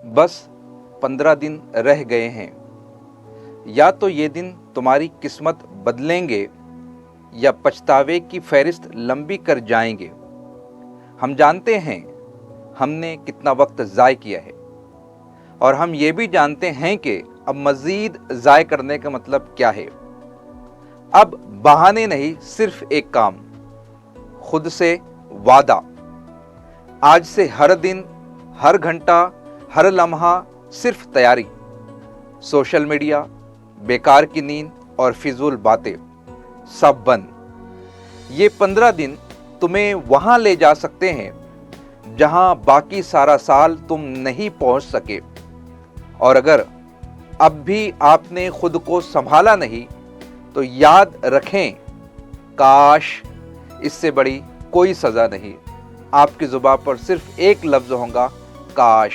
बस 15 दिन रह गए हैं। या तो ये दिन तुम्हारी किस्मत बदलेंगे या पछतावे की फहरिस्त लंबी कर जाएंगे। हम जानते हैं हमने कितना वक्त ज़ाय किया है और हम ये भी जानते हैं कि अब मज़ीद ज़ाय करने का मतलब क्या है। अब बहाने नहीं, सिर्फ एक काम, खुद से वादा। आज से हर दिन, हर घंटा, हर लम्हा सिर्फ तैयारी। सोशल मीडिया, बेकार की नींद और फिजूल बातें सब बंद। ये 15 दिन तुम्हें वहां ले जा सकते हैं जहां बाकी सारा साल तुम नहीं पहुंच सके। और अगर अब भी आपने खुद को संभाला नहीं तो याद रखें, काश इससे बड़ी कोई सजा नहीं। आपकी जुबान पर सिर्फ एक लफ्ज होगा, काश।